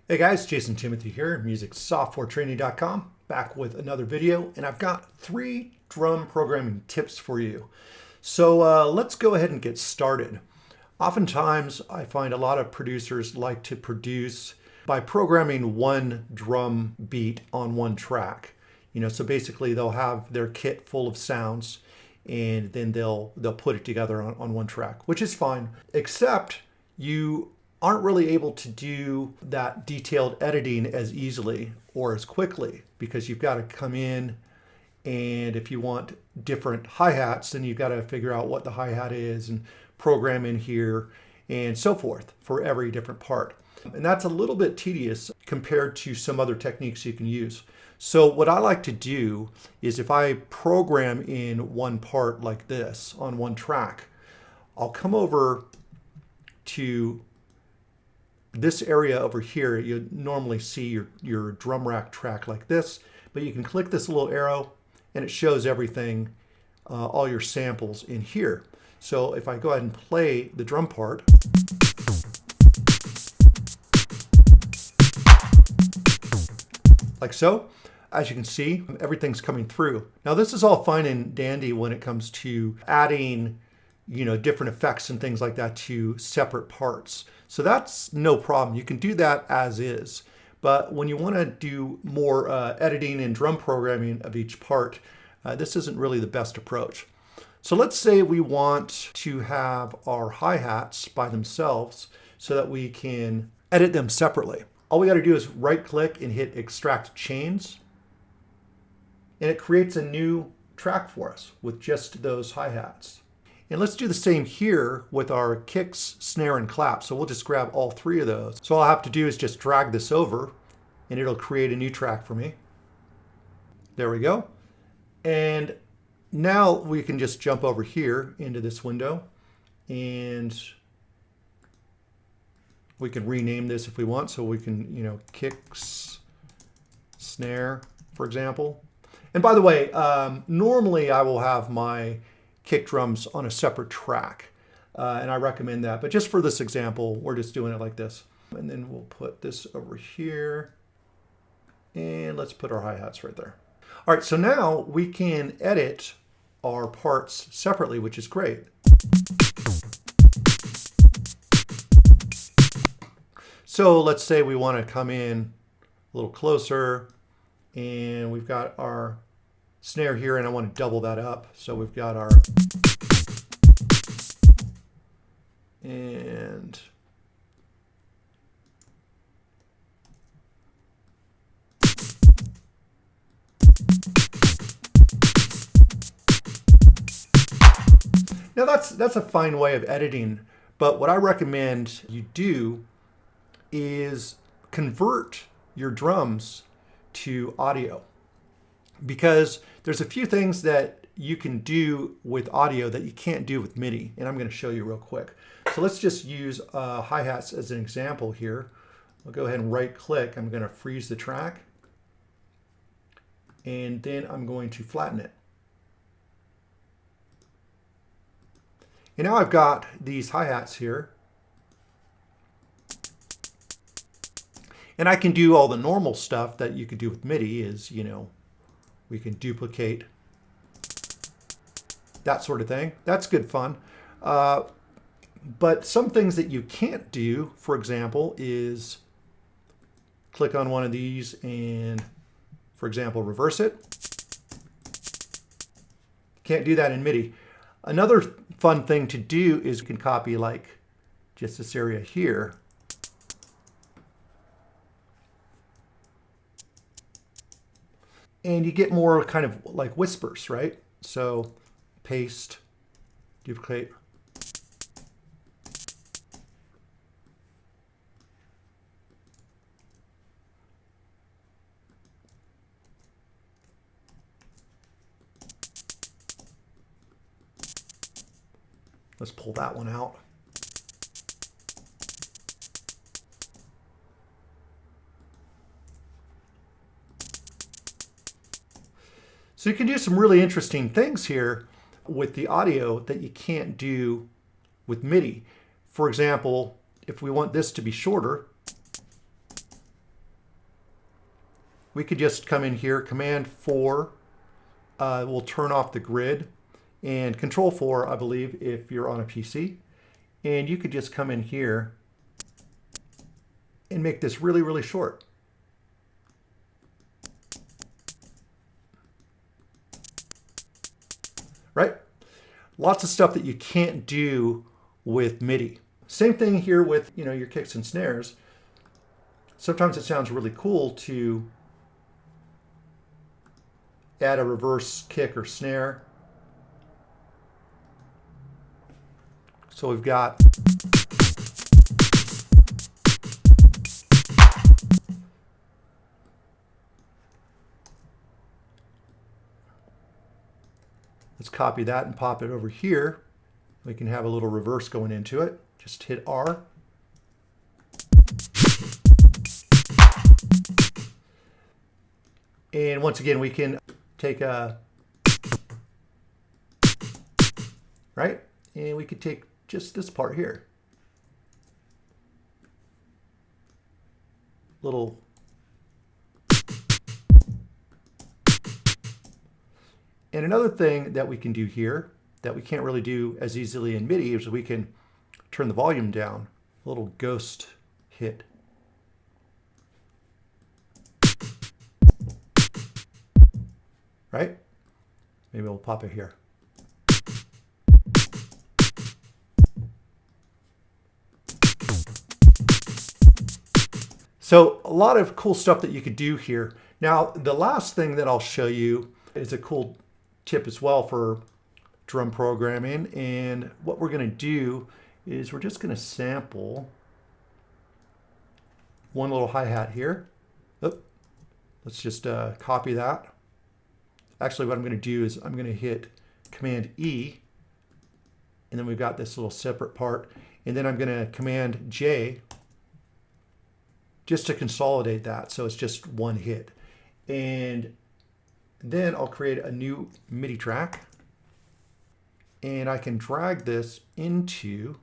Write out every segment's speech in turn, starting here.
Hey guys, Jason Timothy here, musicsoftwaretraining.com, back with another video, and I've got 3 drum programming tips for you. So let's go ahead and get started. Oftentimes, I find a lot of producers like to produce by programming one drum beat on one track. So basically they'll have their kit full of sounds, and then they'll put it together on one track, which is fine, except you aren't really able to do that detailed editing as easily or as quickly because you've got to come in, and if you want different hi-hats, then you've got to figure out what the hi-hat is and program in here and so forth for every different part. And that's a little bit tedious compared to some other techniques you can use. So what I like to do is if I program in one part like this on one track, I'll come over to this area over here. You normally see your drum rack track like this, but you can click this little arrow and it shows everything, all your samples in here. So if I go ahead and play the drum part, like so, as you can see, everything's coming through. Now this is all fine and dandy when it comes to adding different effects and things like that to separate parts. So that's no problem. You can do that as is. But when you want to do more editing and drum programming of each part, this isn't really the best approach. So let's say we want to have our hi-hats by themselves so that we can edit them separately. All we got to do is right click and hit extract chains, and it creates a new track for us with just those hi-hats. And let's do the same here with our kicks, snare, and clap. So we'll just grab all 3 of those. So all I have to do is just drag this over and it'll create a new track for me. There we go. And now we can just jump over here into this window and we can rename this if we want. So we can, kicks, snare, for example. And by the way, normally I will have my kick drums on a separate track, and I recommend that. But just for this example, we're just doing it like this. And then we'll put this over here, and let's put our hi-hats right there. All right, so now we can edit our parts separately, which is great. So let's say we want to come in a little closer, and we've got our snare here, and I want to double that up. So we've got our, and now that's a fine way of editing, but what I recommend you do is convert your drums to audio, because there's a few things that you can do with audio that you can't do with MIDI, and I'm going to show you real quick. So let's just use hi-hats as an example here. I'll go ahead and right click. I'm going to freeze the track, and then I'm going to flatten it. And now I've got these hi-hats here, and I can do all the normal stuff that you could do with MIDI is, we can duplicate, that sort of thing. That's good fun. But some things that you can't do, for example, is click on one of these and, for example, reverse it. Can't do that in MIDI. Another fun thing to do is you can copy like just this area here. And you get more kind of like whispers, right? So paste, duplicate. Let's pull that one out. So you can do some really interesting things here with the audio that you can't do with MIDI. For example, if we want this to be shorter, we could just come in here, Command 4 will turn off the grid, and Control 4, I believe, if you're on a PC. And you could just come in here and make this really, really short. Right? Lots of stuff that you can't do with MIDI. Same thing here with, your kicks and snares. Sometimes it sounds really cool to add a reverse kick or snare. So we've got let's copy that and pop it over here. We can have a little reverse going into it. Just hit R. And once again, we can take a, right? And we could take just this part here. Little. And another thing that we can do here that we can't really do as easily in MIDI is we can turn the volume down. A little ghost hit. Right? Maybe we'll pop it here. So a lot of cool stuff that you could do here. Now, the last thing that I'll show you is a cool tip as well for drum programming. And what we're going to do is we're just going to sample one little hi-hat here. Oh, let's just copy that. Actually, what I'm going to do is I'm going to hit Command E, and then we've got this little separate part, and then I'm going to Command J just to consolidate that so it's just one hit. And then I'll create a new MIDI track, and I can drag this into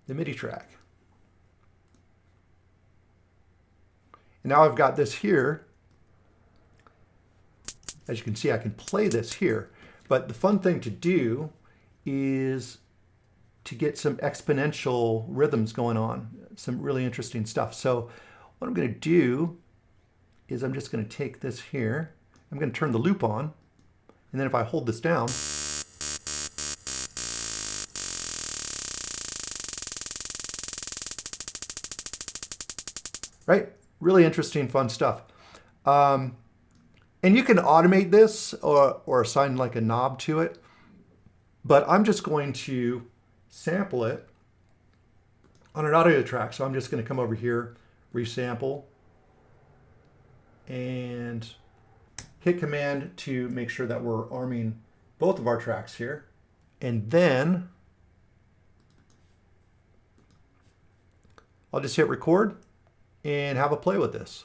the MIDI track. And now I've got this here. As you can see, I can play this here, but the fun thing to do is to get some exponential rhythms going on, some really interesting stuff. So what I'm going to do is I'm just going to take this here, I'm going to turn the loop on, and then if I hold this down, right? Really interesting, fun stuff. And you can automate this or assign like a knob to it, but I'm just going to sample it on an audio track. So I'm just going to come over here, resample, and hit Command to make sure that we're arming both of our tracks here. And then I'll just hit record and have a play with this.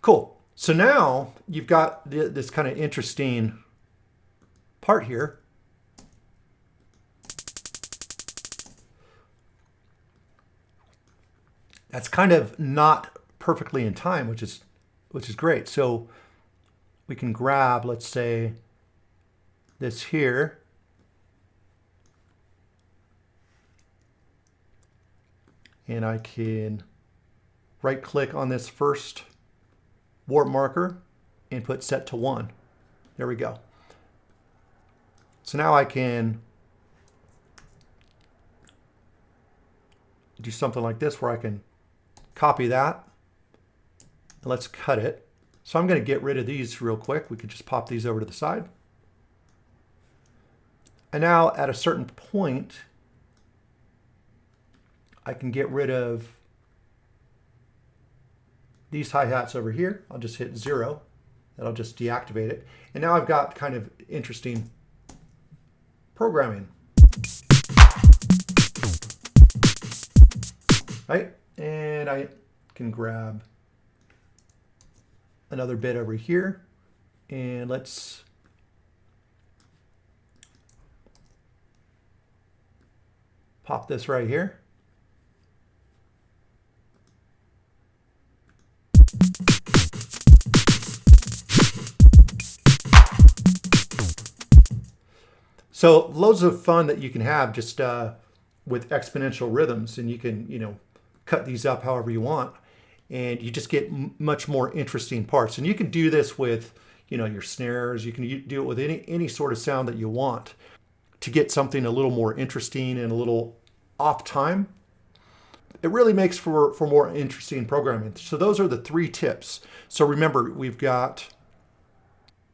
Cool. So now you've got this kind of interesting part here. That's kind of not perfectly in time, which is great. So we can grab, let's say, this here. And I can right click on this first warp marker and put set to 1. There we go. So now I can do something like this where I can copy that and let's cut it. So I'm going to get rid of these real quick. We could just pop these over to the side. And now at a certain point, I can get rid of these hi-hats over here. I'll just hit 0. That'll just deactivate it. And now I've got kind of interesting programming. right? And I can grab another bit over here, and let's pop this right here. So loads of fun that you can have just with exponential rhythms, and you can, cut these up however you want, and you just get much more interesting parts. And you can do this with, your snares. You can do it with any sort of sound that you want to get something a little more interesting and a little off time. It really makes for more interesting programming. So those are the 3 tips. So remember, we have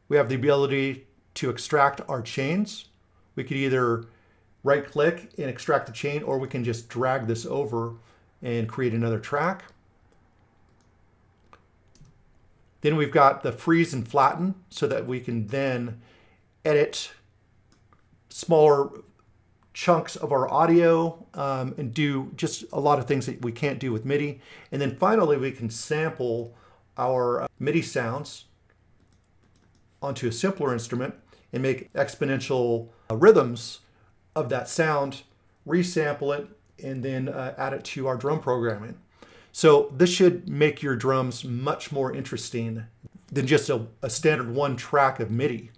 the ability to extract our chains. We could either right click and extract the chain, or we can just drag this over and create another track. Then we've got the freeze and flatten, so that we can then edit smaller chunks of our audio and do just a lot of things that we can't do with MIDI. And then finally, we can sample our MIDI sounds onto a simpler instrument and make exponential rhythms of that sound, resample it, and then add it to our drum programming. So this should make your drums much more interesting than just a standard 1 track of MIDI.